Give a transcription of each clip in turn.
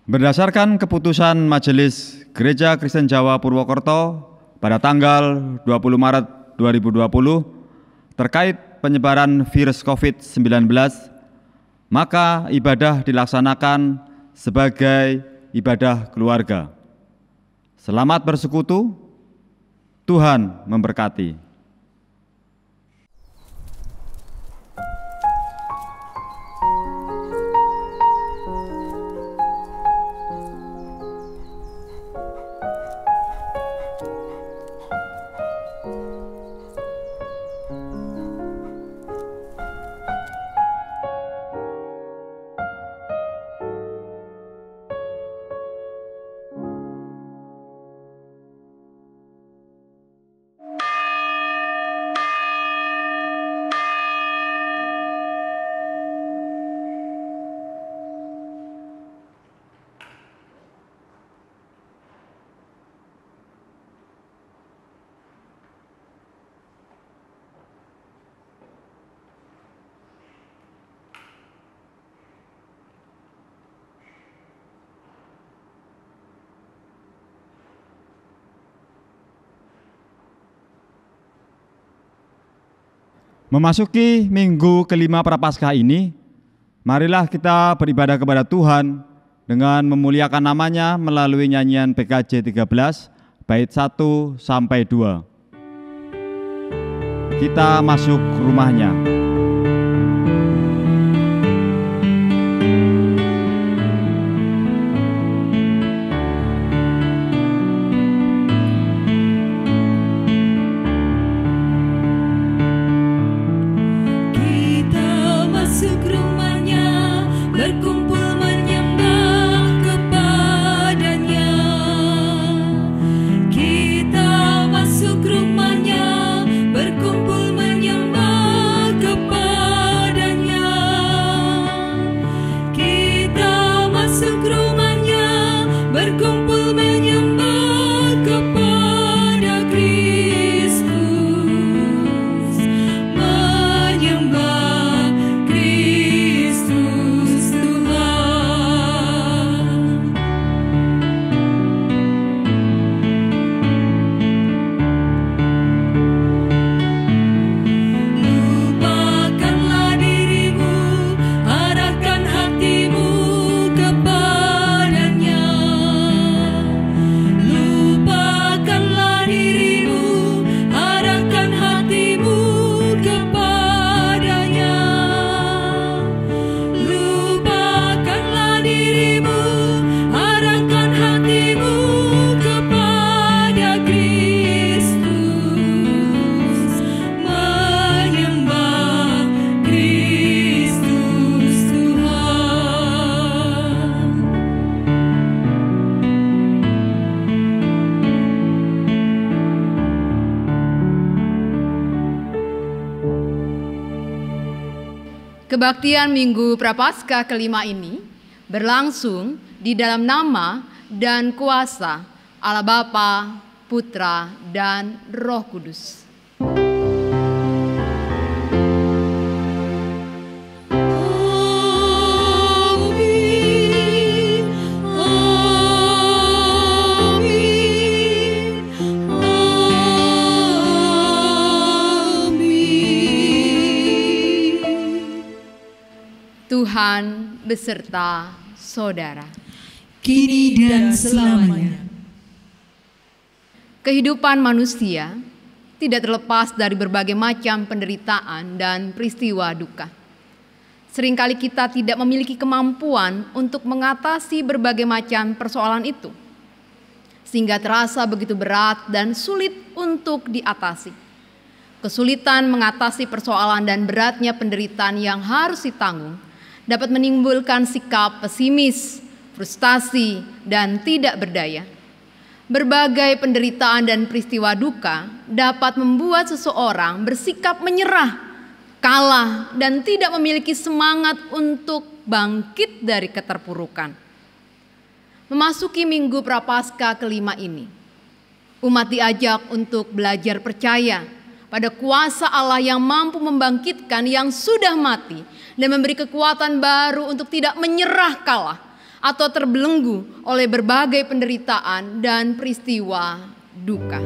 Berdasarkan keputusan Majelis Gereja Kristen Jawa Purwokerto pada tanggal 20 Maret 2020 terkait penyebaran virus COVID-19, maka ibadah dilaksanakan sebagai ibadah keluarga. Selamat bersekutu, Tuhan memberkati. Memasuki minggu kelima Prapaskah ini, marilah kita beribadah kepada Tuhan dengan memuliakan namanya melalui nyanyian PKJ 13, bait 1 sampai 2. Kita masuk rumahnya. Kebaktian Minggu Prapaskah kelima ini berlangsung di dalam nama dan kuasa Allah Bapa, Putra, dan Roh Kudus. Tuhan beserta saudara, kini dan selamanya. Kehidupan manusia tidak terlepas dari berbagai macam penderitaan dan peristiwa duka. Seringkali kita tidak memiliki kemampuan untuk mengatasi berbagai macam persoalan itu, sehingga terasa begitu berat dan sulit untuk diatasi. Kesulitan mengatasi persoalan dan beratnya penderitaan yang harus ditanggung dapat menimbulkan sikap pesimis, frustasi, dan tidak berdaya. Berbagai penderitaan dan peristiwa duka dapat membuat seseorang bersikap menyerah, kalah, dan tidak memiliki semangat untuk bangkit dari keterpurukan. Memasuki Minggu Prapaskah kelima ini, umat diajak untuk belajar percaya pada kuasa Allah yang mampu membangkitkan yang sudah mati dan memberi kekuatan baru untuk tidak menyerah kalah, atau terbelenggu oleh berbagai penderitaan dan peristiwa duka.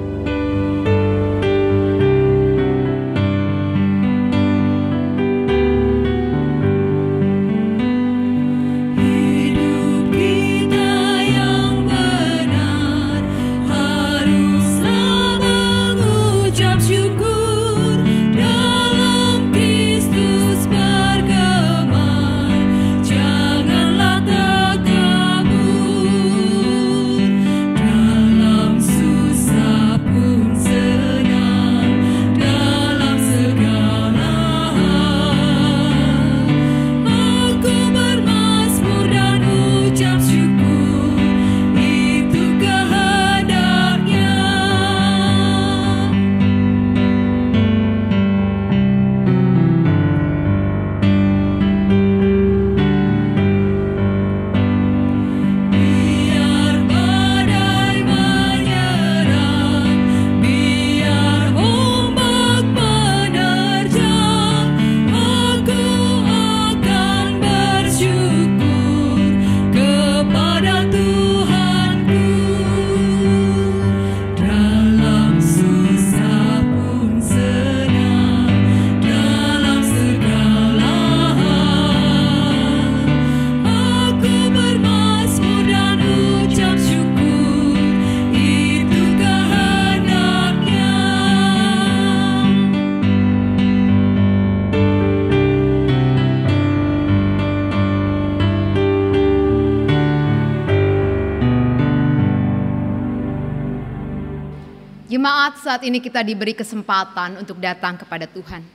Jemaat, saat ini kita diberi kesempatan untuk datang kepada Tuhan,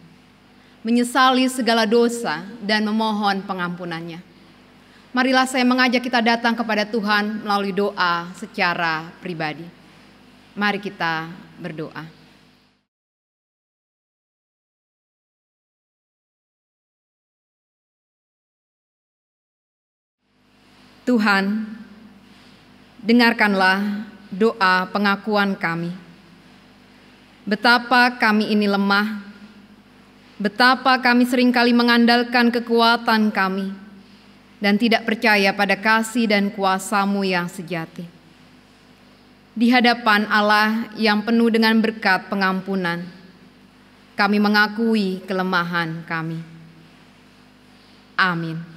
menyesali segala dosa dan memohon pengampunannya. Marilah saya mengajak kita datang kepada Tuhan melalui doa secara pribadi. Mari kita berdoa. Tuhan, dengarkanlah doa pengakuan kami. Betapa kami ini lemah, betapa kami seringkali mengandalkan kekuatan kami dan tidak percaya pada kasih dan kuasa-Mu yang sejati. Di hadapan Allah yang penuh dengan berkat pengampunan, kami mengakui kelemahan kami. Amin.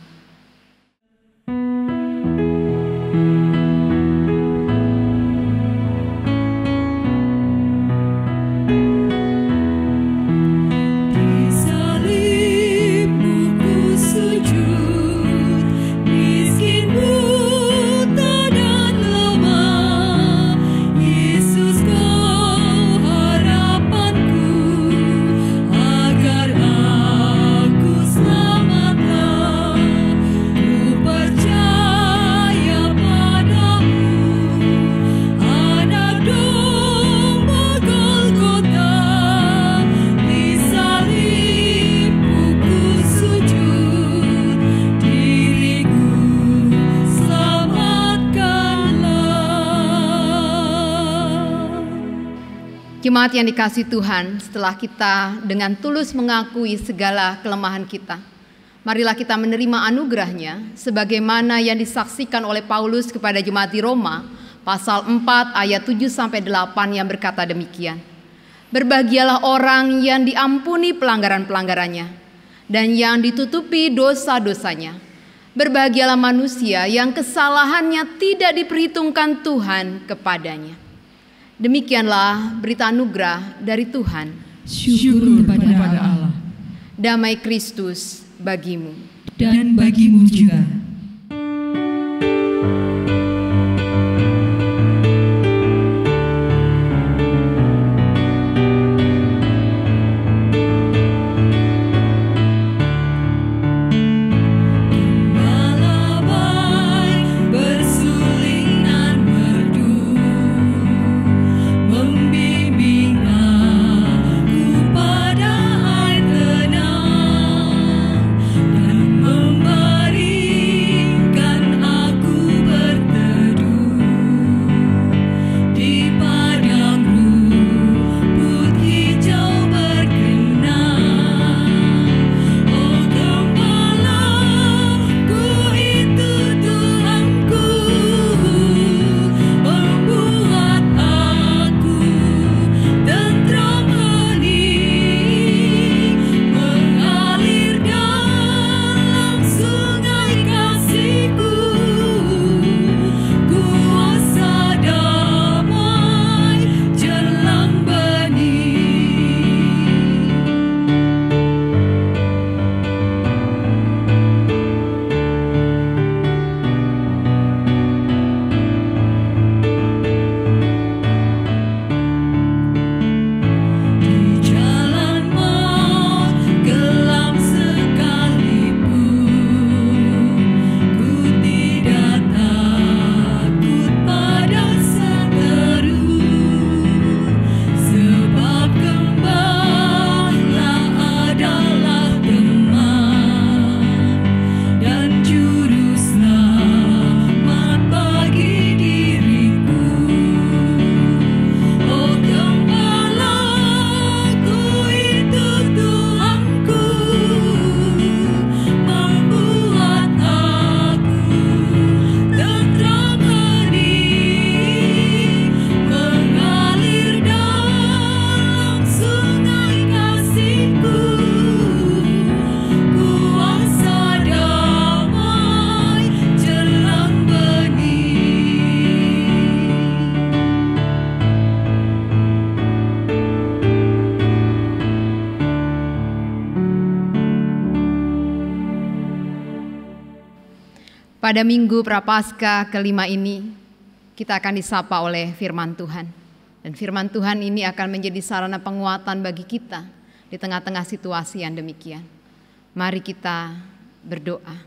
Jemaat yang dikasihi Tuhan, setelah kita dengan tulus mengakui segala kelemahan kita, marilah kita menerima anugerahnya sebagaimana yang disaksikan oleh Paulus kepada jemaat di Roma, pasal 4 ayat 7-8 yang berkata demikian. Berbahagialah orang yang diampuni pelanggaran-pelanggarannya dan yang ditutupi dosa-dosanya. Berbahagialah manusia yang kesalahannya tidak diperhitungkan Tuhan kepadanya. Demikianlah berita anugerah dari Tuhan. Syukur kepada Allah. Damai Kristus bagimu. Dan bagimu juga. Dan memberi Pada Minggu Prapaskah kelima ini, kita akan disapa oleh firman Tuhan. Dan firman Tuhan ini akan menjadi sarana penguatan bagi kita di tengah-tengah situasi yang demikian. Mari kita berdoa.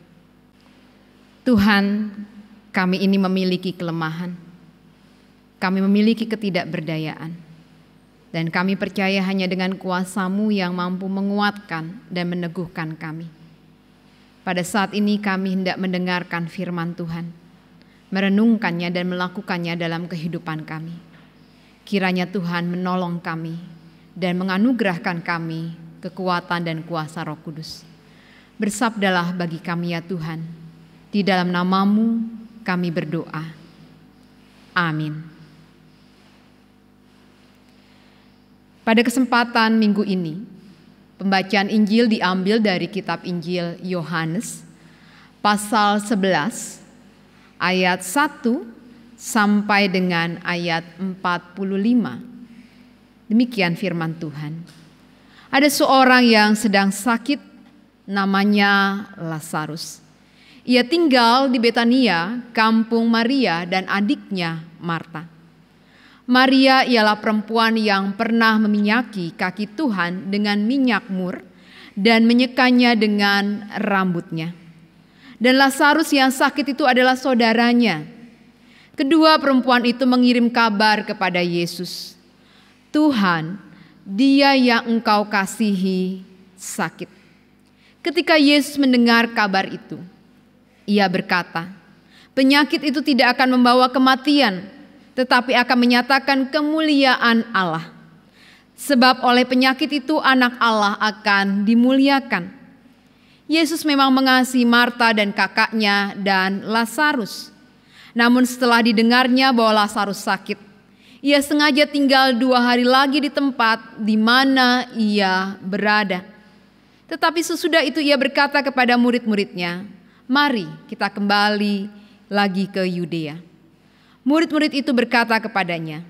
Tuhan, kami ini memiliki kelemahan. Kami memiliki ketidakberdayaan. Dan kami percaya hanya dengan kuasa-Mu yang mampu menguatkan dan meneguhkan kami. Pada saat ini kami hendak mendengarkan firman Tuhan, merenungkannya dan melakukannya dalam kehidupan kami. Kiranya Tuhan menolong kami dan menganugerahkan kami kekuatan dan kuasa Roh Kudus. Bersabdalah bagi kami ya Tuhan, di dalam nama-Mu kami berdoa. Amin. Pada kesempatan minggu ini, pembacaan Injil diambil dari kitab Injil Yohanes, pasal 11, ayat 1 sampai dengan ayat 45. Demikian firman Tuhan. Ada seorang yang sedang sakit, namanya Lazarus. Ia tinggal di Betania, kampung Maria dan adiknya Marta. Maria ialah perempuan yang pernah meminyaki kaki Tuhan dengan minyak mur dan menyekanya dengan rambutnya. Dan Lazarus yang sakit itu adalah saudaranya. Kedua perempuan itu mengirim kabar kepada Yesus. Tuhan, dia yang Engkau kasihi sakit. Ketika Yesus mendengar kabar itu, ia berkata, penyakit itu tidak akan membawa kematian, tetapi akan menyatakan kemuliaan Allah. Sebab oleh penyakit itu anak Allah akan dimuliakan. Yesus memang mengasihi Marta dan kakaknya dan Lazarus. Namun setelah didengarnya bahwa Lazarus sakit, ia sengaja tinggal 2 hari lagi di tempat di mana ia berada. Tetapi sesudah itu ia berkata kepada murid-muridnya, mari kita kembali lagi ke Yudea. Murid-murid itu berkata kepadanya,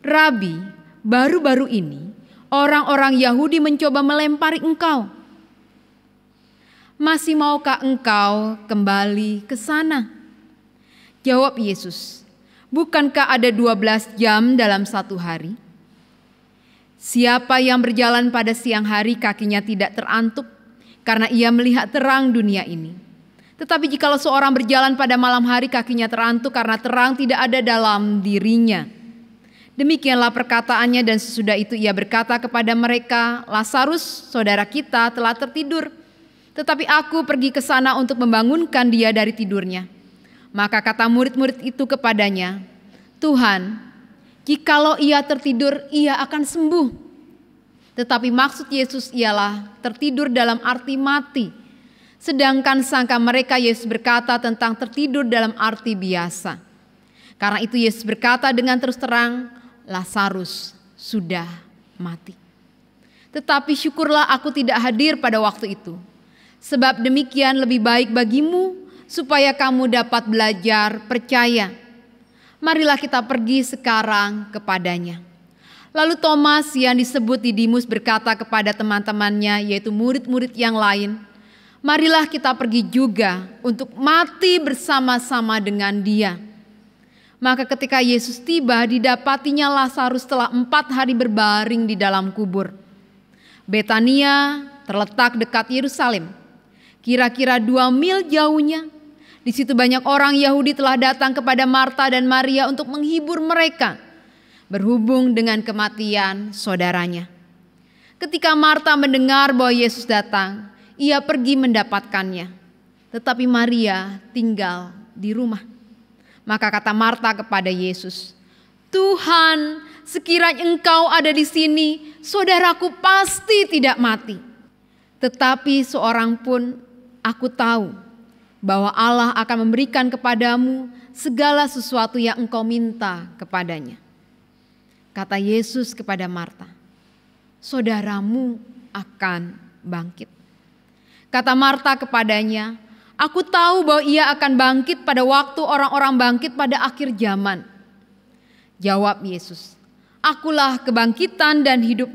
Rabi, baru-baru ini orang-orang Yahudi mencoba melempari engkau. Masih maukah engkau kembali ke sana? Jawab Yesus, bukankah ada 12 jam dalam satu hari? Siapa yang berjalan pada siang hari kakinya tidak terantuk karena ia melihat terang dunia ini. Tetapi jikalau seorang berjalan pada malam hari kakinya terantuk karena terang tidak ada dalam dirinya. Demikianlah perkataannya dan sesudah itu ia berkata kepada mereka, Lazarus saudara kita telah tertidur. Tetapi aku pergi ke sana untuk membangunkan dia dari tidurnya. Maka kata murid-murid itu kepadanya, Tuhan, jikalau ia tertidur ia akan sembuh. Tetapi maksud Yesus ialah tertidur dalam arti mati. Sedangkan sangka mereka Yesus berkata tentang tertidur dalam arti biasa. Karena itu Yesus berkata dengan terus terang, Lazarus sudah mati. Tetapi syukurlah aku tidak hadir pada waktu itu. Sebab demikian lebih baik bagimu supaya kamu dapat belajar percaya. Marilah kita pergi sekarang kepadanya. Lalu Thomas yang disebut Didimus berkata kepada teman-temannya yaitu murid-murid yang lain, marilah kita pergi juga untuk mati bersama-sama dengan dia. Maka ketika Yesus tiba, didapatinya Lazarus telah 4 hari berbaring di dalam kubur. Betania terletak dekat Yerusalem, kira-kira 2 mil jauhnya. Di situ banyak orang Yahudi telah datang kepada Marta dan Maria untuk menghibur mereka, berhubung dengan kematian saudaranya. Ketika Marta mendengar bahwa Yesus datang, ia pergi mendapatkannya, tetapi Maria tinggal di rumah. Maka kata Marta kepada Yesus, Tuhan, sekiranya Engkau ada di sini, saudaraku pasti tidak mati. Tetapi seorang pun aku tahu bahwa Allah akan memberikan kepadamu segala sesuatu yang engkau minta kepadanya. Kata Yesus kepada Marta, saudaramu akan bangkit. Kata Marta kepadanya, aku tahu bahwa ia akan bangkit pada waktu orang-orang bangkit pada akhir zaman. Jawab Yesus, akulah kebangkitan dan hidup.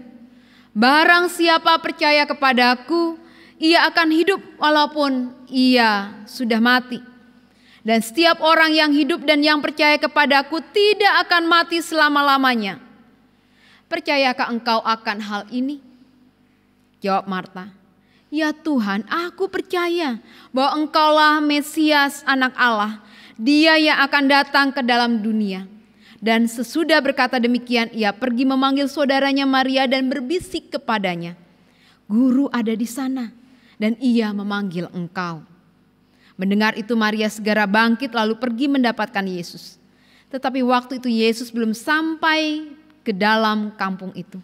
Barang siapa percaya kepadaku, ia akan hidup walaupun ia sudah mati. Dan setiap orang yang hidup dan yang percaya kepadaku tidak akan mati selama-lamanya. Percayakah engkau akan hal ini? Jawab Marta, ya Tuhan, aku percaya bahwa engkaulah Mesias, anak Allah, Dia yang akan datang ke dalam dunia. Dan sesudah berkata demikian, ia pergi memanggil saudaranya Maria dan berbisik kepadanya, Guru ada di sana dan ia memanggil engkau. Mendengar itu Maria segera bangkit lalu pergi mendapatkan Yesus. Tetapi waktu itu Yesus belum sampai ke dalam kampung itu.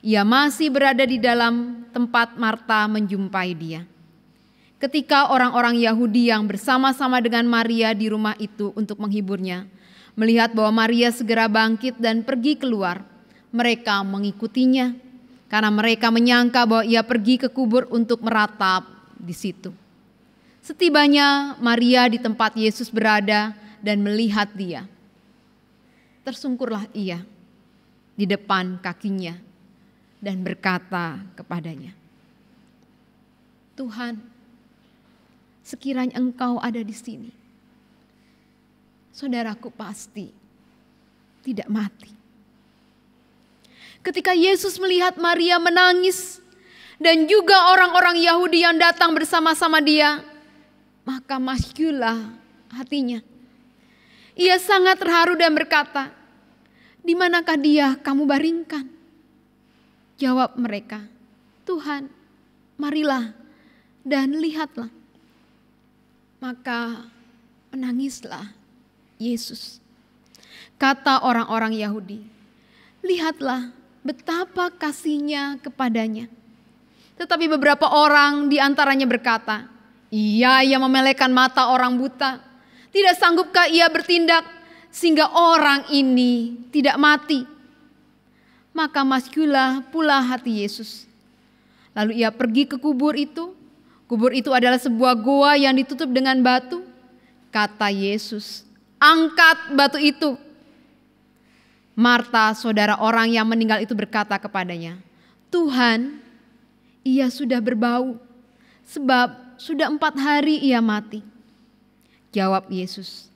Ia masih berada di dalam tempat Marta menjumpai dia. Ketika orang-orang Yahudi yang bersama-sama dengan Maria di rumah itu untuk menghiburnya, melihat bahwa Maria segera bangkit dan pergi keluar, mereka mengikutinya karena mereka menyangka bahwa ia pergi ke kubur untuk meratap di situ. Setibanya Maria di tempat Yesus berada dan melihat dia, tersungkurlah ia di depan kakinya dan berkata kepadanya, Tuhan, sekiranya engkau ada di sini, saudaraku pasti tidak mati. Ketika Yesus melihat Maria menangis dan juga orang-orang Yahudi yang datang bersama-sama dia, maka masyulah hatinya. Ia sangat terharu dan berkata, di manakah dia kamu baringkan? Jawab mereka, Tuhan, marilah dan lihatlah. Maka menangislah Yesus. Kata orang-orang Yahudi, lihatlah betapa kasihnya kepadanya. Tetapi beberapa orang di antaranya berkata, ia yang memelekan mata orang buta, tidak sanggupkah ia bertindak sehingga orang ini tidak mati? Maka masyulah pula hati Yesus. Lalu ia pergi ke kubur itu. Kubur itu adalah sebuah goa yang ditutup dengan batu. Kata Yesus, angkat batu itu. Marta, saudara orang yang meninggal itu berkata kepadanya, Tuhan, ia sudah berbau, sebab sudah 4 hari ia mati. Jawab Yesus,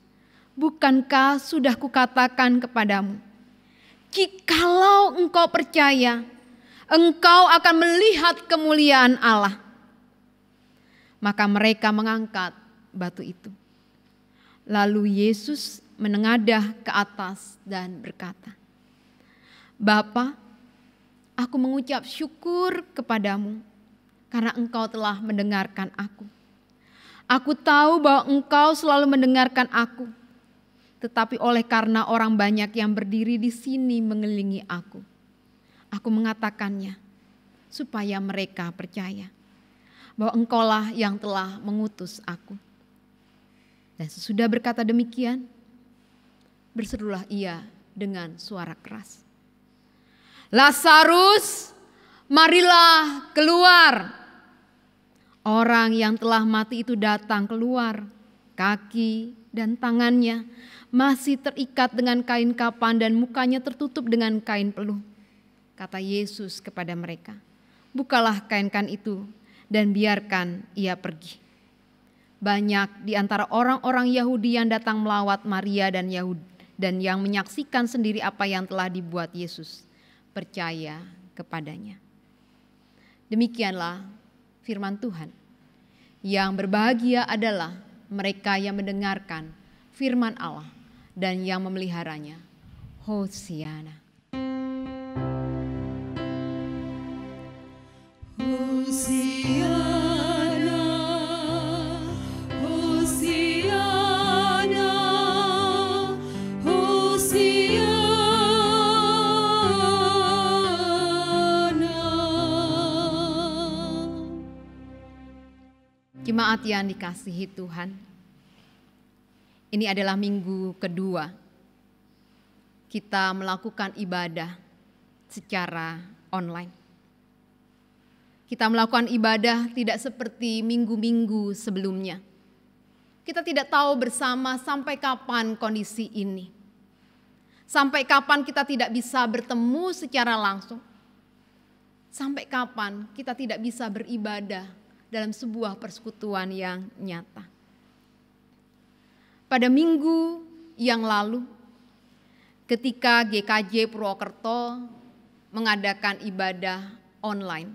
bukankah sudah kukatakan kepadamu, jikalau engkau percaya, engkau akan melihat kemuliaan Allah. Maka mereka mengangkat batu itu. Lalu Yesus menengadah ke atas dan berkata, Bapa, aku mengucap syukur kepadamu karena engkau telah mendengarkan aku. Aku tahu bahwa engkau selalu mendengarkan aku, tetapi oleh karena orang banyak yang berdiri di sini mengelilingi aku mengatakannya supaya mereka percaya bahwa engkaulah yang telah mengutus aku. Dan sesudah berkata demikian, berserulah ia dengan suara keras, Lazarus, marilah keluar. Orang yang telah mati itu datang keluar, kaki dan tangannya masih terikat dengan kain kapan dan mukanya tertutup dengan kain peluh. Kata Yesus kepada mereka, bukalah kain-kain itu dan biarkan ia pergi. Banyak di antara orang-orang Yahudi yang datang melawat Maria dan yang menyaksikan sendiri apa yang telah dibuat Yesus, percaya kepadanya. Demikianlah firman Tuhan. Yang berbahagia adalah mereka yang mendengarkan firman Allah dan yang memeliharanya. Hosiana. Hosiana, Hosiana, Hosiana. Jemaat yang dikasihi Tuhan, ini adalah minggu kedua kita melakukan ibadah secara online. Kita melakukan ibadah tidak seperti minggu-minggu sebelumnya. Kita tidak tahu bersama sampai kapan kondisi ini. Sampai kapan kita tidak bisa bertemu secara langsung. Sampai kapan kita tidak bisa beribadah dalam sebuah persekutuan yang nyata. pada minggu yang lalu ketika GKJ Purwokerto mengadakan ibadah online.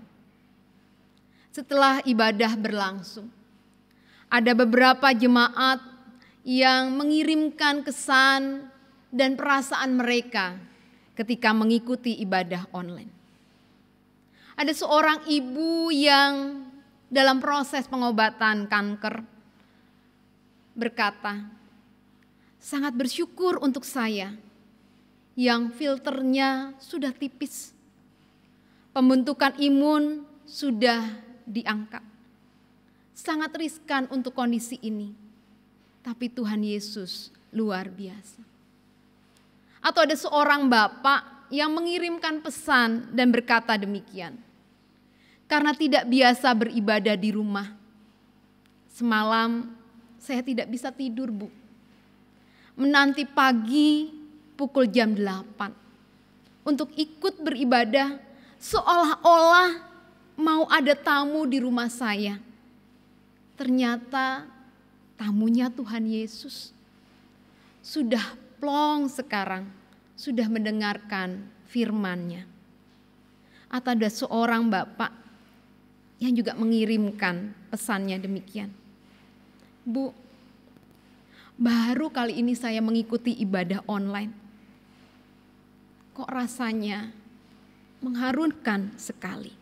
Setelah ibadah berlangsung, ada beberapa jemaat yang mengirimkan kesan dan perasaan mereka ketika mengikuti ibadah online. Ada seorang ibu yang dalam proses pengobatan kanker berkata, sangat bersyukur untuk saya yang filternya sudah tipis. Pembentukan imun sudah diangkat. Sangat riskan untuk kondisi ini. Tapi Tuhan Yesus luar biasa. Atau ada seorang bapak yang mengirimkan pesan dan berkata demikian. Karena tidak biasa beribadah di rumah. Semalam saya tidak bisa tidur, Bu. Menanti pagi pukul jam 8 untuk ikut beribadah seolah-olah mau ada tamu di rumah saya. Ternyata tamunya Tuhan Yesus. Sudah plong sekarang, sudah mendengarkan firman-Nya. Atau ada seorang bapak yang juga mengirimkan pesannya demikian. Bu, baru kali ini saya mengikuti ibadah online. Kok rasanya mengharunkan sekali.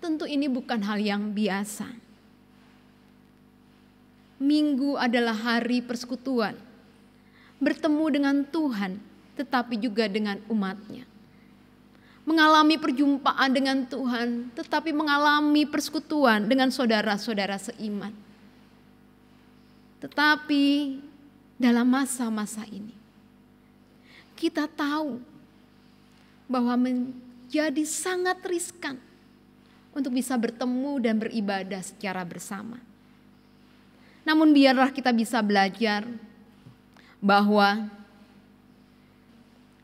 Tentu ini bukan hal yang biasa. Minggu adalah hari persekutuan. Bertemu dengan Tuhan, tetapi juga dengan umat-Nya. Mengalami perjumpaan dengan Tuhan, tetapi mengalami persekutuan dengan saudara-saudara seiman. Tetapi dalam masa-masa ini, kita tahu bahwa menjadi sangat riskan untuk bisa bertemu dan beribadah secara bersama. Namun biarlah kita bisa belajar bahwa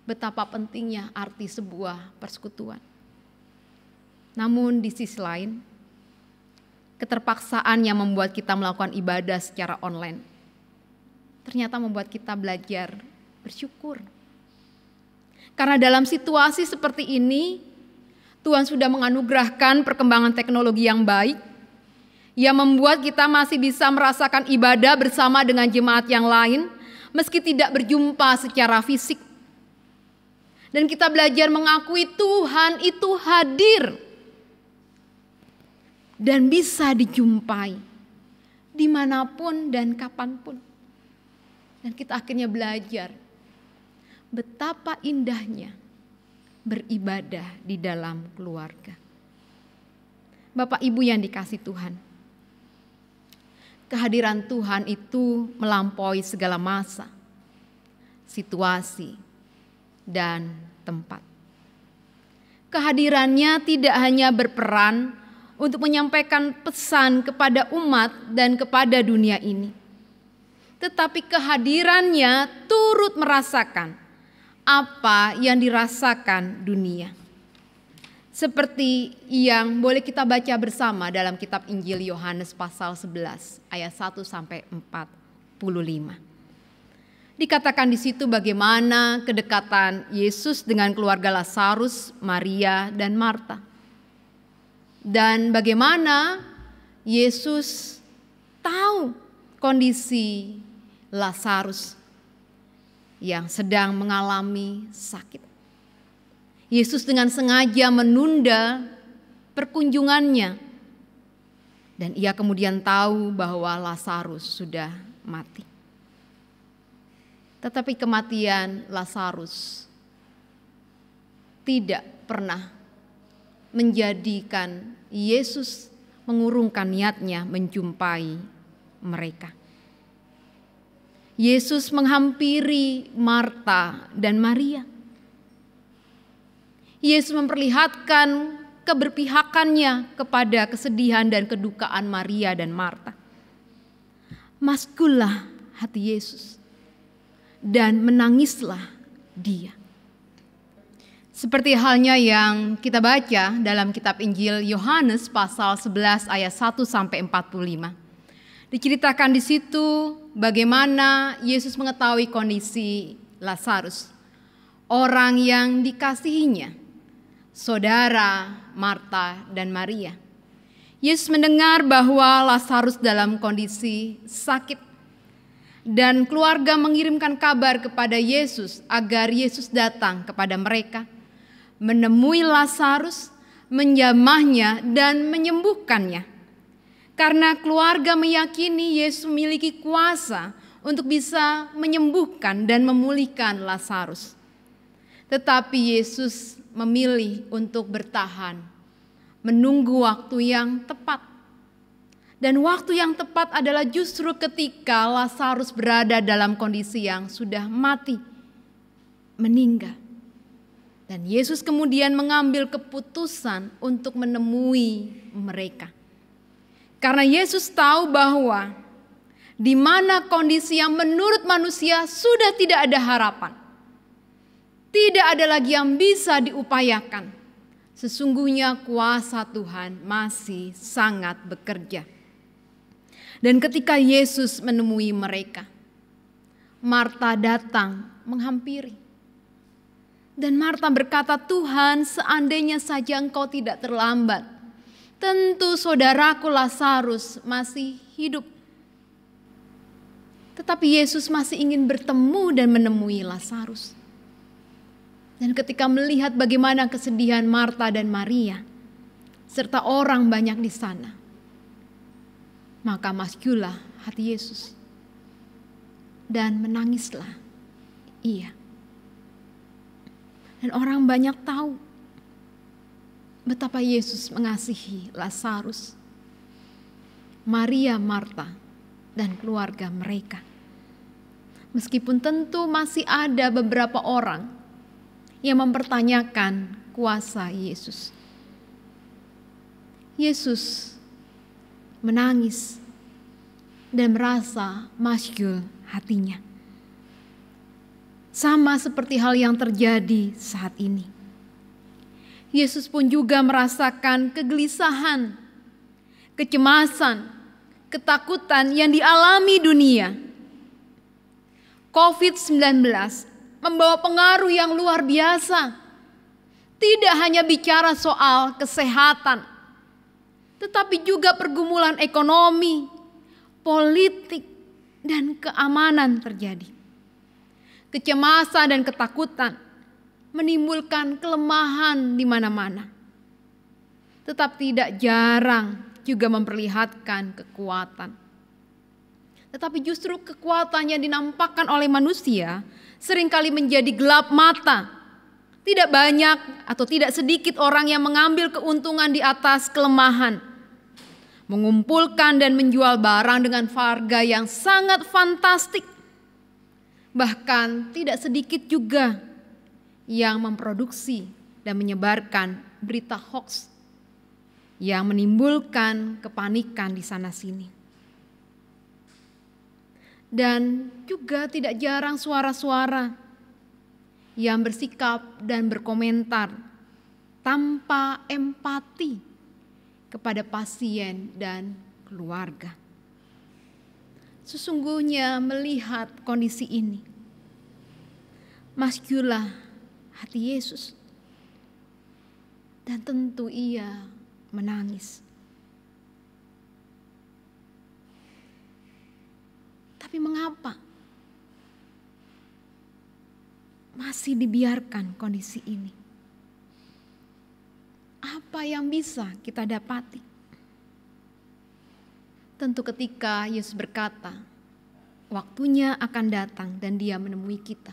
betapa pentingnya arti sebuah persekutuan. Namun di sisi lain, keterpaksaan yang membuat kita melakukan ibadah secara online ternyata membuat kita belajar bersyukur. Karena dalam situasi seperti ini, Tuhan sudah menganugerahkan perkembangan teknologi yang baik, yang membuat kita masih bisa merasakan ibadah bersama dengan jemaat yang lain, meski tidak berjumpa secara fisik. Dan kita belajar mengakui Tuhan itu hadir dan bisa dijumpai dimanapun dan kapanpun. Dan kita akhirnya belajar betapa indahnya beribadah di dalam keluarga. Bapak Ibu yang dikasihi Tuhan, kehadiran Tuhan itu melampaui segala masa, situasi, dan tempat. Kehadirannya tidak hanya berperan untuk menyampaikan pesan kepada umat dan kepada dunia ini, tetapi kehadirannya turut merasakan apa yang dirasakan dunia. Seperti yang boleh kita baca bersama dalam kitab Injil Yohanes pasal 11 ayat 1 sampai 45. Dikatakan di situ bagaimana kedekatan Yesus dengan keluarga Lazarus, Maria, dan Marta. Dan bagaimana Yesus tahu kondisi Lazarus yang sedang mengalami sakit. Yesus dengan sengaja menunda perkunjungannya. Dan ia kemudian tahu bahwa Lazarus sudah mati. Tetapi kematian Lazarus tidak pernah menjadikan Yesus mengurungkan niatnya menjumpai mereka. Yesus menghampiri Marta dan Maria. Yesus memperlihatkan keberpihakannya kepada kesedihan dan kedukaan Maria dan Marta. Maskullah hati Yesus dan menangislah dia. Seperti halnya yang kita baca dalam kitab Injil Yohanes pasal 11 ayat 1 sampai 45. Diceritakan di situ bagaimana Yesus mengetahui kondisi Lazarus, orang yang dikasihinya, saudara Marta dan Maria. Yesus mendengar bahwa Lazarus dalam kondisi sakit, dan keluarga mengirimkan kabar kepada Yesus agar Yesus datang kepada mereka, menemui Lazarus, menjamahnya dan menyembuhkannya. Karena keluarga meyakini Yesus memiliki kuasa untuk bisa menyembuhkan dan memulihkan Lazarus. Tetapi Yesus memilih untuk bertahan, menunggu waktu yang tepat. Dan waktu yang tepat adalah justru ketika Lazarus berada dalam kondisi yang sudah mati, meninggal. Dan Yesus kemudian mengambil keputusan untuk menemui mereka. Karena Yesus tahu bahwa di mana kondisi yang menurut manusia sudah tidak ada harapan, tidak ada lagi yang bisa diupayakan, sesungguhnya kuasa Tuhan masih sangat bekerja. Dan ketika Yesus menemui mereka, Marta datang menghampiri. Dan Marta berkata, "Tuhan, seandainya saja Engkau tidak terlambat, tentu saudaraku Lazarus masih hidup." Tetapi Yesus masih ingin bertemu dan menemui Lazarus. Dan ketika melihat bagaimana kesedihan Marta dan Maria, serta orang banyak di sana, maka masyurlah hati Yesus. Dan menangislah ia. Dan orang banyak tahu betapa Yesus mengasihi Lazarus, Maria, Marta, dan keluarga mereka. Meskipun tentu masih ada beberapa orang yang mempertanyakan kuasa Yesus. Yesus menangis dan merasa masyur hatinya. Sama seperti hal yang terjadi saat ini. Yesus pun juga merasakan kegelisahan, kecemasan, ketakutan yang dialami dunia. COVID-19 membawa pengaruh yang luar biasa. Tidak hanya bicara soal kesehatan, tetapi juga pergumulan ekonomi, politik, dan keamanan terjadi. Kecemasan dan ketakutan menimbulkan kelemahan di mana-mana. Tetapi tidak jarang juga memperlihatkan kekuatan. Tetapi justru kekuatan yang dinampakkan oleh manusia seringkali menjadi gelap mata. Tidak banyak atau tidak sedikit orang yang mengambil keuntungan di atas kelemahan, mengumpulkan dan menjual barang dengan harga yang sangat fantastik. Bahkan tidak sedikit juga yang memproduksi dan menyebarkan berita hoax yang menimbulkan kepanikan di sana-sini. Dan juga tidak jarang suara-suara yang bersikap dan berkomentar tanpa empati kepada pasien dan keluarga. Sesungguhnya melihat kondisi ini, masyurlah hati Yesus. Dan tentu ia menangis. Tapi mengapa masih dibiarkan kondisi ini? Apa yang bisa kita dapati? Tentu ketika Yesus berkata, waktunya akan datang dan Dia menemui kita.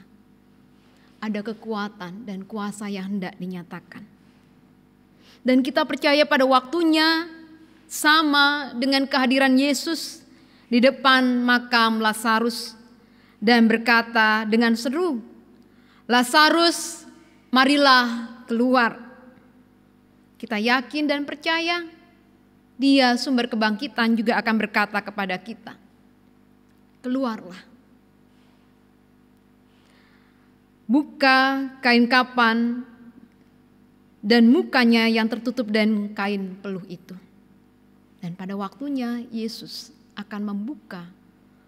Ada kekuatan dan kuasa yang hendak dinyatakan. Dan kita percaya pada waktunya sama dengan kehadiran Yesus di depan makam Lazarus dan berkata dengan seru, "Lazarus, marilah keluar." Kita yakin dan percaya Dia sumber kebangkitan juga akan berkata kepada kita, "Keluarlah." Buka kain kapan dan mukanya yang tertutup dengan kain peluh itu. Dan pada waktunya Yesus akan membuka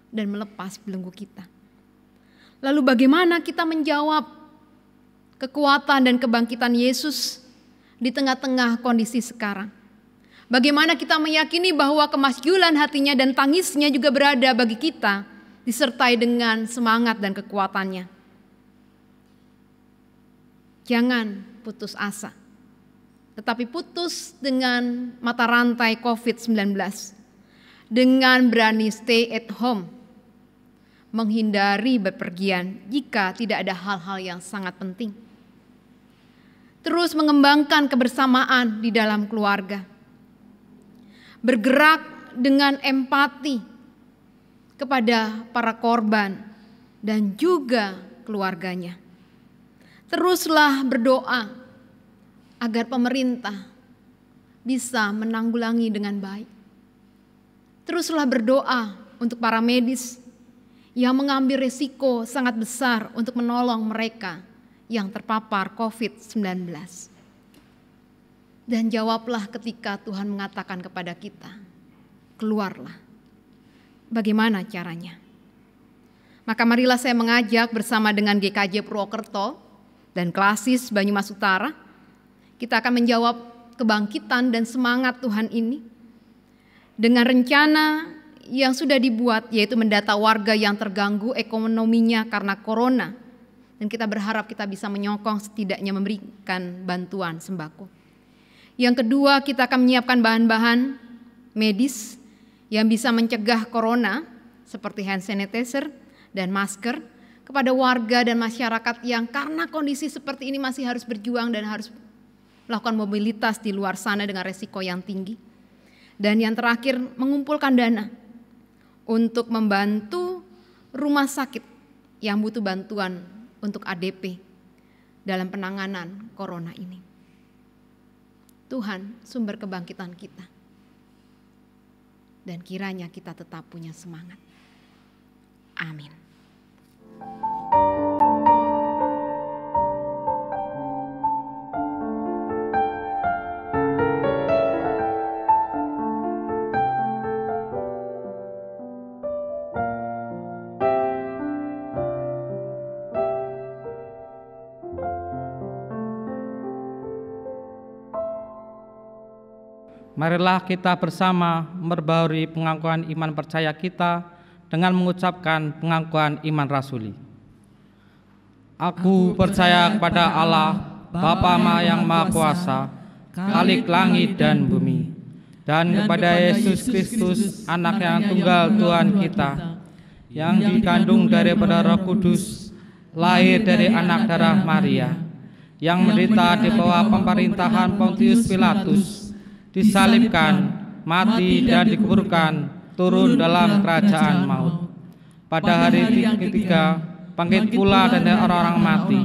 dan melepas belenggu kita. Lalu bagaimana kita menjawab kekuatan dan kebangkitan Yesus di tengah-tengah kondisi sekarang? Bagaimana kita meyakini bahwa kemasjulan hatinya dan tangisnya juga berada bagi kita, disertai dengan semangat dan kekuatannya. Jangan putus asa, tetapi putus dengan mata rantai COVID-19, dengan berani stay at home, menghindari bepergian jika tidak ada hal-hal yang sangat penting. Terus mengembangkan kebersamaan di dalam keluarga, bergerak dengan empati kepada para korban dan juga keluarganya. Teruslah berdoa agar pemerintah bisa menanggulangi dengan baik. Teruslah berdoa untuk para medis yang mengambil risiko sangat besar untuk menolong mereka yang terpapar COVID-19. Dan jawablah ketika Tuhan mengatakan kepada kita, keluarlah. Bagaimana caranya? Maka marilah saya mengajak bersama dengan GKJ Purwokerto dan Klasis Banyumas Utara, kita akan menjawab kebangkitan dan semangat Tuhan ini dengan rencana yang sudah dibuat, yaitu mendata warga yang terganggu ekonominya karena corona. Dan kita berharap kita bisa menyokong setidaknya memberikan bantuan sembako. Yang kedua, kita akan menyiapkan bahan-bahan medis yang bisa mencegah corona seperti hand sanitizer dan masker kepada warga dan masyarakat yang karena kondisi seperti ini masih harus berjuang dan harus melakukan mobilitas di luar sana dengan resiko yang tinggi. Dan yang terakhir, mengumpulkan dana untuk membantu rumah sakit yang butuh bantuan untuk ADP dalam penanganan corona ini. Tuhan sumber kebangkitan kita, dan kiranya kita tetap punya semangat. Amin. Marilah kita bersama memperbaharui pengakuan iman percaya kita dengan mengucapkan pengakuan iman rasuli. Aku percaya kepada Allah, Bapa yang Maha Kuasa, Khalik langit dan bumi, dan kepada Yesus Kristus, Anak yang tunggal Tuhan kita, yang dikandung daripada Roh Kudus, lahir dari anak darah Maria, yang menderita di bawah pemerintahan Pontius Pilatus, disalibkan, mati dan dikuburkan, turun dalam kerajaan maut. Pada hari ketiga, bangkit pula dari orang-orang mati,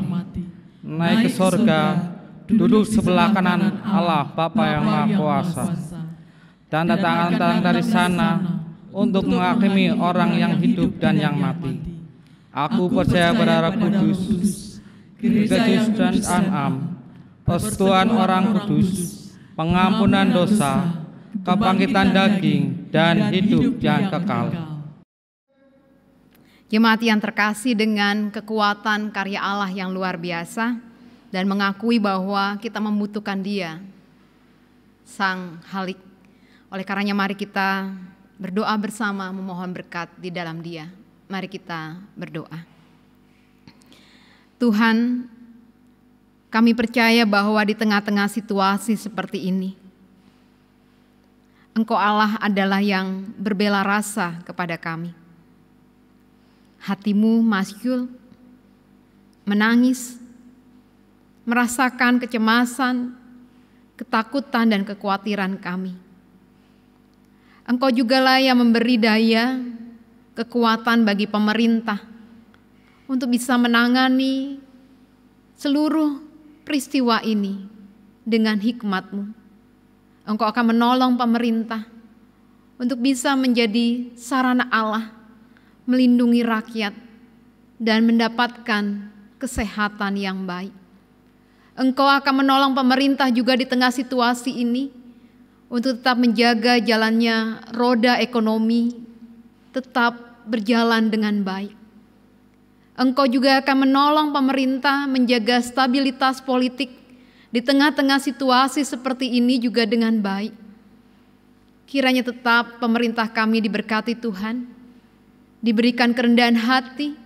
naik ke sorga, duduk sebelah kanan Allah Bapa yang Maha Kuasa, dan datang dari sana untuk menghakimi orang yang hidup dan yang mati. Aku percaya pada Roh Kudus, Gereja dan An'am, persekutuan orang kudus, pengampunan dosa, kebangkitan daging, dan hidup yang kekal. Jemaat yang terkasih, dengan kekuatan karya Allah yang luar biasa dan mengakui bahwa kita membutuhkan Dia, Sang Khalik. Oleh karenanya mari kita berdoa bersama memohon berkat di dalam Dia. Mari kita berdoa. Tuhan, kami percaya bahwa di tengah-tengah situasi seperti ini, Engkau Allah adalah yang berbela rasa kepada kami. Hatimu masyhul, menangis, merasakan kecemasan, ketakutan dan kekhawatiran kami. Engkau jugalah yang memberi daya, kekuatan bagi pemerintah untuk bisa menangani seluruh peristiwa ini dengan hikmat-Mu. Engkau akan menolong pemerintah untuk bisa menjadi sarana Allah, melindungi rakyat dan mendapatkan kesehatan yang baik. Engkau akan menolong pemerintah juga di tengah situasi ini untuk tetap menjaga jalannya roda ekonomi tetap berjalan dengan baik. Engkau juga akan menolong pemerintah menjaga stabilitas politik di tengah-tengah situasi seperti ini juga dengan baik. Kiranya tetap pemerintah kami diberkati Tuhan, diberikan kerendahan hati,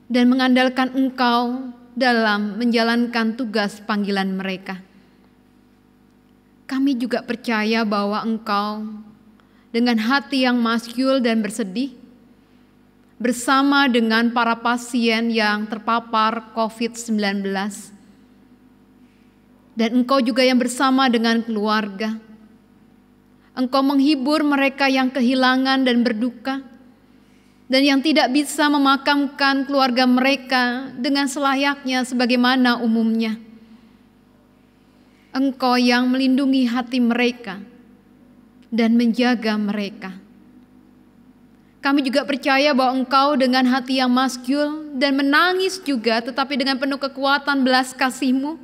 dan mengandalkan Engkau dalam menjalankan tugas panggilan mereka. Kami juga percaya bahwa Engkau dengan hati yang masyhur dan bersedih, bersama dengan para pasien yang terpapar COVID-19, dan Engkau juga yang bersama dengan keluarga. Engkau menghibur mereka yang kehilangan dan berduka, dan yang tidak bisa memakamkan keluarga mereka dengan selayaknya sebagaimana umumnya. Engkau yang melindungi hati mereka dan menjaga mereka. Kami juga percaya bahwa Engkau dengan hati yang masyhur dan menangis juga, tetapi dengan penuh kekuatan belas kasih-Mu,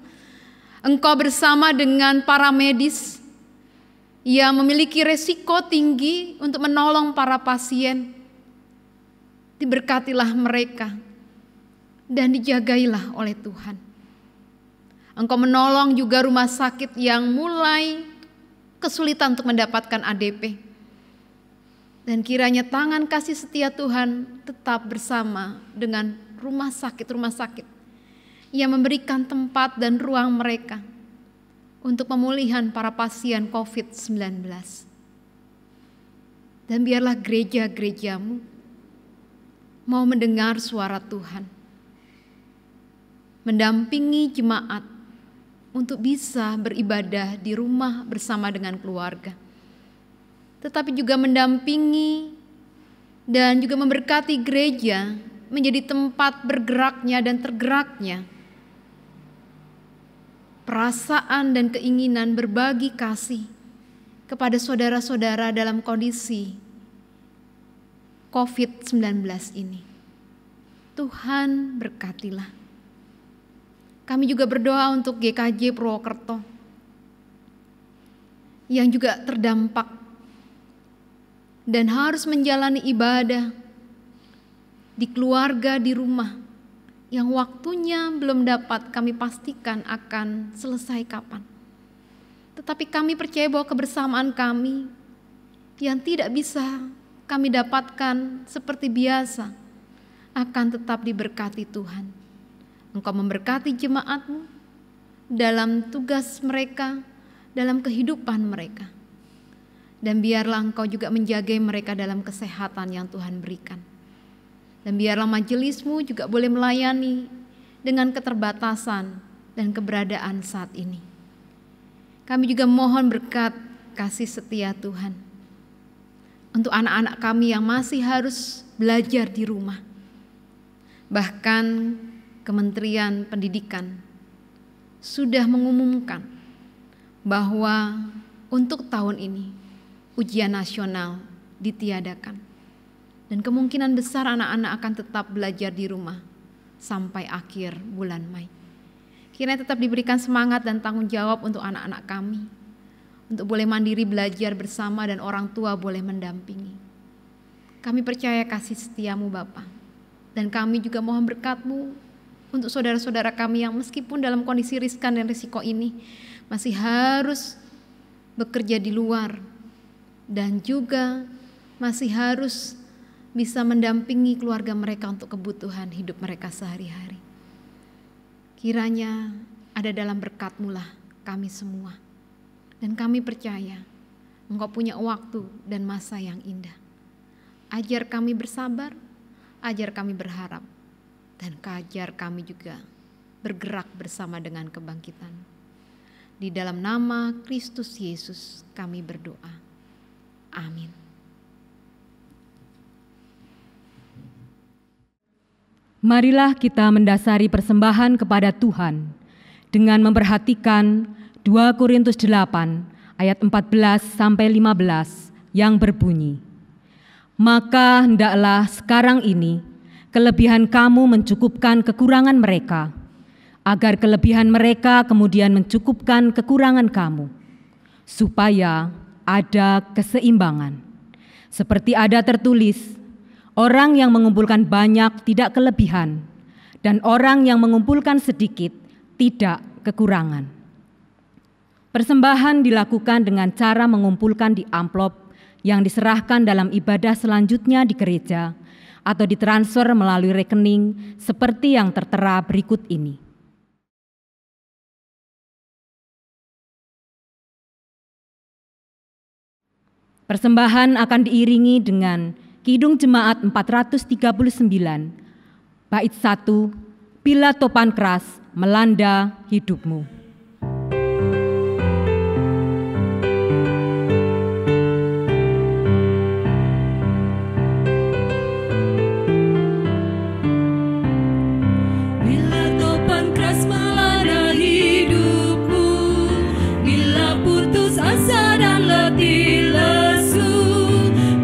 Engkau bersama dengan para medis yang memiliki resiko tinggi untuk menolong para pasien. Diberkatilah mereka dan dijagailah oleh Tuhan. Engkau menolong juga rumah sakit yang mulai kesulitan untuk mendapatkan ADP. Dan kiranya tangan kasih setia Tuhan tetap bersama dengan rumah sakit yang memberikan tempat dan ruang mereka untuk pemulihan para pasien COVID-19. Dan biarlah gereja-gereja-Mu mau mendengar suara Tuhan, mendampingi jemaat untuk bisa beribadah di rumah bersama dengan keluarga, tetapi juga mendampingi dan juga memberkati gereja menjadi tempat bergeraknya dan tergeraknya perasaan dan keinginan berbagi kasih kepada saudara-saudara dalam kondisi COVID-19 ini. Tuhan berkatilah. Kami juga berdoa untuk GKJ Purwokerto yang juga terdampak dan harus menjalani ibadah di keluarga, di rumah, yang waktunya belum dapat kami pastikan akan selesai kapan. Tetapi kami percaya bahwa kebersamaan kami yang tidak bisa kami dapatkan seperti biasa akan tetap diberkati Tuhan. Engkau memberkati jemaat-Mu dalam tugas mereka, dalam kehidupan mereka. Dan biarlah Engkau juga menjaga mereka dalam kesehatan yang Tuhan berikan. Dan biarlah majelis-Mu juga boleh melayani dengan keterbatasan dan keberadaan saat ini. Kami juga mohon berkat kasih setia Tuhan untuk anak-anak kami yang masih harus belajar di rumah. Bahkan Kementerian Pendidikan sudah mengumumkan bahwa untuk tahun ini ujian nasional ditiadakan. Dan kemungkinan besar anak-anak akan tetap belajar di rumah sampai akhir bulan Mei. Kiranya tetap diberikan semangat dan tanggung jawab untuk anak-anak kami, untuk boleh mandiri belajar bersama dan orang tua boleh mendampingi. Kami percaya kasih setia-Mu Bapa, dan kami juga mohon berkat-Mu untuk saudara-saudara kami yang meskipun dalam kondisi riskan dan risiko ini masih harus bekerja di luar dan juga masih harus bisa mendampingi keluarga mereka untuk kebutuhan hidup mereka sehari-hari. Kiranya ada dalam berkat-Mu lah kami semua. Dan kami percaya Engkau punya waktu dan masa yang indah. Ajar kami bersabar, ajar kami berharap, dan ajar kami juga bergerak bersama dengan kebangkitan. Di dalam nama Kristus Yesus kami berdoa. Amin. Marilah kita mendasari persembahan kepada Tuhan dengan memperhatikan 2 Korintus 8 ayat 14-15 yang berbunyi, "Maka hendaklah sekarang ini kelebihan kamu mencukupkan kekurangan mereka, agar kelebihan mereka kemudian mencukupkan kekurangan kamu, supaya ada keseimbangan. Seperti ada tertulis, Orang yang mengumpulkan banyak tidak kelebihan, dan orang yang mengumpulkan sedikit tidak kekurangan. Persembahan dilakukan dengan cara mengumpulkan di amplop yang diserahkan dalam ibadah selanjutnya di gereja atau ditransfer melalui rekening seperti yang tertera berikut ini. Persembahan akan diiringi dengan Kidung Jemaat 439, bait 1, Bila topan keras melanda hidupmu. Bila topan keras melanda hidupmu, bila putus asa dan letih lesu,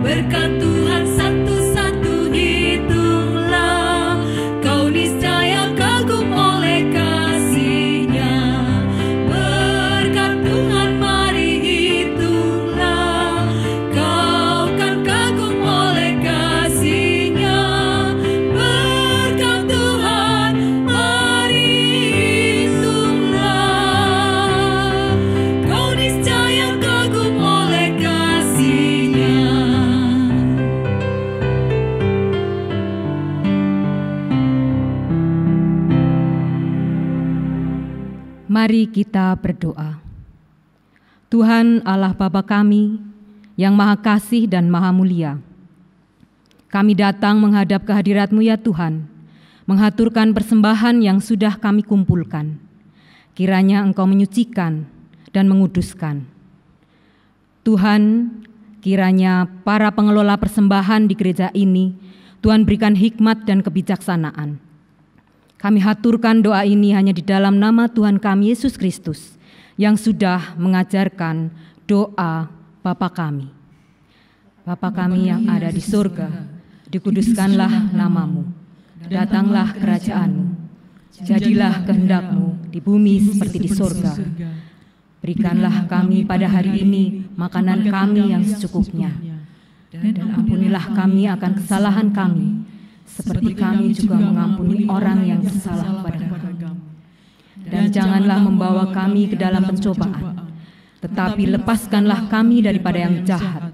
berkat Tuhan satu-satu hitunglah, kau niscaya kagum oleh kasih-Nya. Berkat Tuhan mari hitunglah, kau kan kagum oleh kasih-Nya. Berkat Tuhan mari hitunglah, kau niscaya kagum oleh kasih-Nya. Mari kita berdoa. Tuhan Allah Bapa kami yang Maha Kasih dan Maha Mulia, kami datang menghadap kehadirat-Mu ya Tuhan, menghaturkan persembahan yang sudah kami kumpulkan. Kiranya Engkau menyucikan dan menguduskan. Tuhan, kiranya para pengelola persembahan di gereja ini, Tuhan berikan hikmat dan kebijaksanaan. Kami haturkan doa ini hanya di dalam nama Tuhan kami Yesus Kristus yang sudah mengajarkan doa Bapa kami. Bapa kami yang ada di surga, dikuduskanlah nama-Mu, datanglah kerajaan-Mu, jadilah kehendak-Mu di bumi seperti di surga. Berikanlah kami pada hari ini makanan kami yang secukupnya, dan ampunilah kami akan kesalahan kami, seperti kami juga mengampuni orang yang bersalah kepada kami. Dan janganlah membawa kami ke dalam pencobaan, tetapi lepaskanlah kami daripada yang jahat.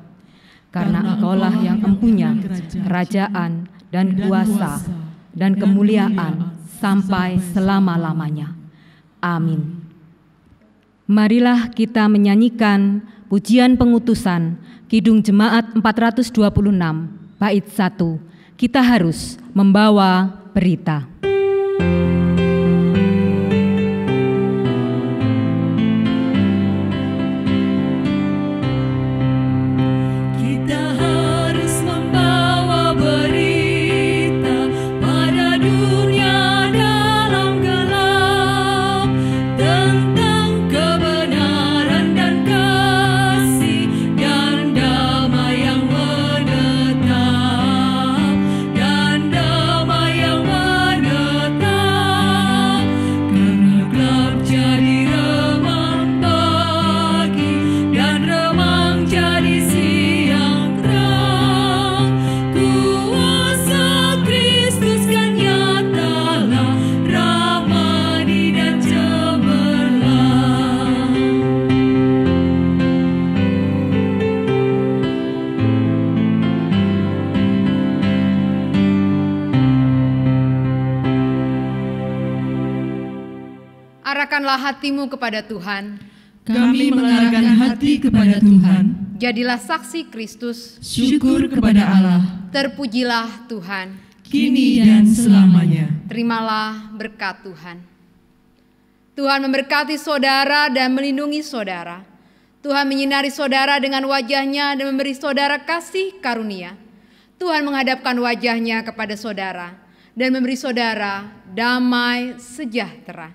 Karena Engkaulah yang empunya kerajaan dan kuasa dan kemuliaan sampai selama-lamanya. Amin. Marilah kita menyanyikan pujian pengutusan Kidung Jemaat 426, bait 1. Kita harus membawa berita. Kita harus membawa berita pada dunia dalam gelap, tentang kebenaran dan kasih dan damai yang menetap, dan damai yang menetap. Karena gelap jadi remang pagi, dan remang jadi siang terang. Kuasa Kristus kan nyatalah, ramani dan cemerlang. Arahkanlah hatimu kepada Tuhan, Kami mengarahkan hati kepada Tuhan. jadilah saksi Kristus, Syukur kepada Allah, terpujilah Tuhan, kini dan selamanya. terimalah berkat Tuhan. Tuhan memberkati saudara dan melindungi saudara. Tuhan menyinari saudara dengan wajah-Nya dan memberi saudara kasih karunia. Tuhan menghadapkan wajah-Nya kepada saudara dan memberi saudara damai sejahtera.